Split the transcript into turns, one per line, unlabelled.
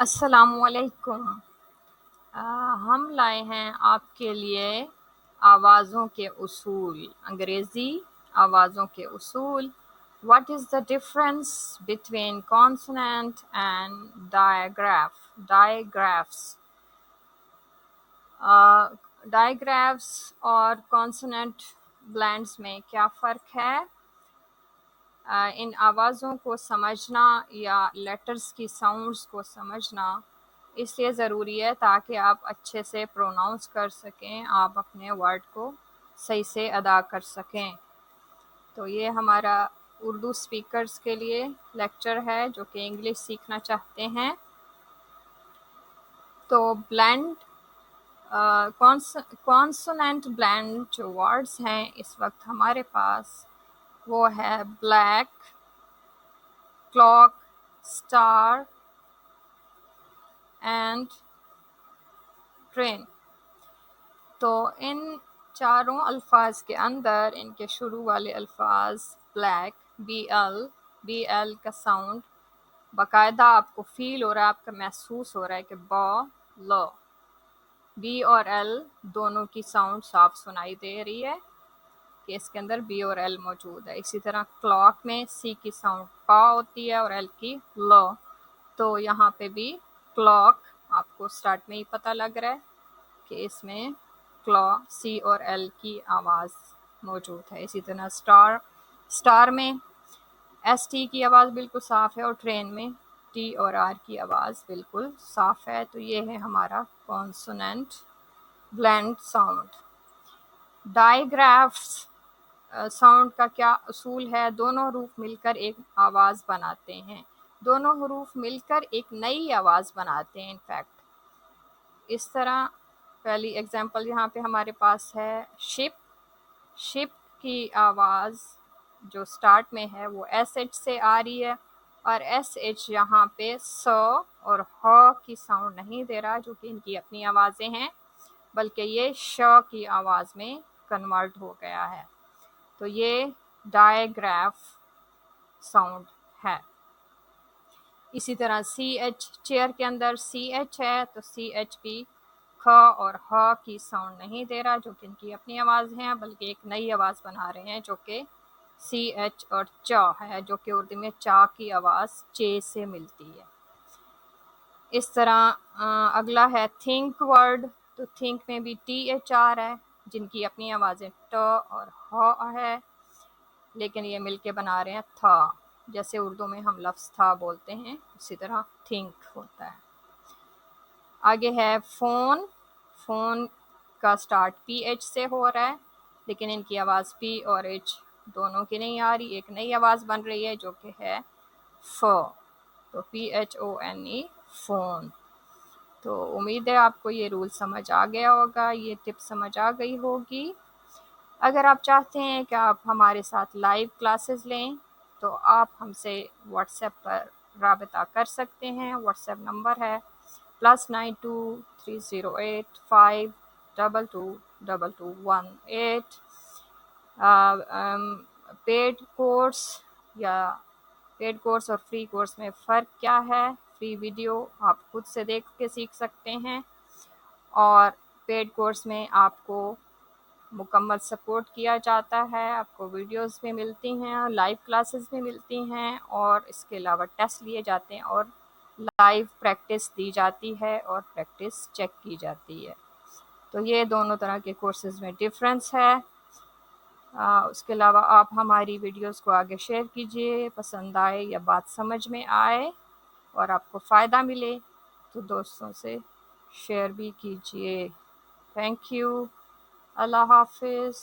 السلام علیکم۔ ہم لائے ہیں آپ کے لیے آوازوں کے اصول، انگریزی آوازوں کے اصول۔ What is the difference between consonant and digraphs؟ ڈائیگرافس اور کانسوننٹ بلینڈز میں کیا فرق ہے؟ ان آوازوں کو سمجھنا یا لیٹرز کی ساؤنڈز کو سمجھنا اس لیے ضروری ہے تاکہ آپ اچھے سے پروناؤنس کر سکیں، آپ اپنے ورڈ کو صحیح سے ادا کر سکیں۔ تو یہ ہمارا اردو سپیکرز کے لیے لیکچر ہے جو کہ انگلش سیکھنا چاہتے ہیں۔ تو بلینڈ کانسوننٹ بلینڈ جو ورڈز ہیں اس وقت ہمارے پاس وہ ہے black, clock, star and train. تو ان چاروں الفاظ کے اندر ان کے شروع والے الفاظ بلیک، بی ایل کا ساؤنڈ باقاعدہ آپ کو فیل ہو رہا ہے، آپ کا محسوس ہو رہا ہے کہ لو، بی اور ایل دونوں کی ساؤنڈ صاف سنائی دے رہی ہے کہ اس کے اندر بی اور ایل موجود ہے۔ اسی طرح کلاک میں سی کی ساؤنڈ پا ہوتی ہے اور ایل کی لو، تو یہاں پہ بھی کلاک آپ کو سٹارٹ میں ہی پتہ لگ رہا ہے کہ اس میں سی اور ایل کی آواز موجود ہے۔ اسی طرح سٹار میں ایس ٹی کی آواز بالکل صاف ہے اور ٹرین میں ٹی اور آر کی آواز بالکل صاف ہے۔ تو یہ ہے ہمارا کانسوننٹ بلینڈ ساؤنڈ۔ ڈائیگرافس ساؤنڈ کا کیا اصول ہے؟ دونوں حروف مل کر ایک آواز بناتے ہیں، دونوں حروف مل کر ایک نئی آواز بناتے ہیں۔ انفیکٹ اس طرح پہلی ایگزامپل یہاں پہ ہمارے پاس ہے شپ کی آواز جو سٹارٹ میں ہے وہ ایس ایچ سے آ رہی ہے، اور ایس ایچ یہاں پہ س اور ہ کی ساؤنڈ نہیں دے رہا جو کہ ان کی اپنی آوازیں ہیں، بلکہ یہ ش کی آواز میں کنورٹ ہو گیا ہے۔ تو یہ ڈائیگراف ساؤنڈ ہے۔ اسی طرح سی ایچ چیئر کے اندر سی ایچ ہے تو سی ایچ بھی کھ اور ہ کی ساؤنڈ نہیں دے رہا جو کہ ان کی اپنی آواز ہیں، بلکہ ایک نئی آواز بنا رہے ہیں جو کہ سی ایچ اور چا ہے، جو کہ اردو میں چا کی آواز چے سے ملتی ہے۔ اس طرح اگلا ہے تھنک ورڈ، تو تھنک میں بھی ٹی ایچ آر ہے جن کی اپنی آوازیں ٹ اور ہ ہے، لیکن یہ مل کے بنا رہے ہیں تھا، جیسے اردو میں ہم لفظ تھا بولتے ہیں اسی طرح تھنک ہوتا ہے۔ آگے ہے فون کا سٹارٹ پی ایچ سے ہو رہا ہے، لیکن ان کی آواز پی اور ایچ دونوں کی نہیں آ رہی، ایک نئی آواز بن رہی ہے جو کہ ہے ف، تو پی ایچ او این ای فون۔ تو امید ہے آپ کو یہ رول سمجھ آ گیا ہوگا، یہ ٹپ سمجھ آ گئی ہوگی۔ اگر آپ چاہتے ہیں کہ آپ ہمارے ساتھ لائیو کلاسز لیں تو آپ ہم سے واٹس ایپ پر رابطہ کر سکتے ہیں۔ واٹس ایپ نمبر ہے +923082222218۔ پیڈ کورس اور فری کورس میں فرق کیا ہے؟ فری ویڈیو آپ خود سے دیکھ کے سیکھ سکتے ہیں، اور پیڈ کورس میں آپ کو مکمل سپورٹ کیا جاتا ہے، آپ کو ویڈیوز بھی ملتی ہیں، لائیو کلاسز بھی ملتی ہیں، اور اس کے علاوہ ٹیسٹ لیے جاتے ہیں اور لائیو پریکٹس دی جاتی ہے اور پریکٹس چیک کی جاتی ہے۔ تو یہ دونوں طرح کے کورسز میں ڈفرینس ہے۔ اس کے علاوہ آپ ہماری ویڈیوز کو آگے شیئر کیجئے، پسند آئے یا بات سمجھ میں آئے اور آپ کو فائدہ ملے تو دوستوں سے شیئر بھی کیجئے۔ تھینک یو، اللہ حافظ۔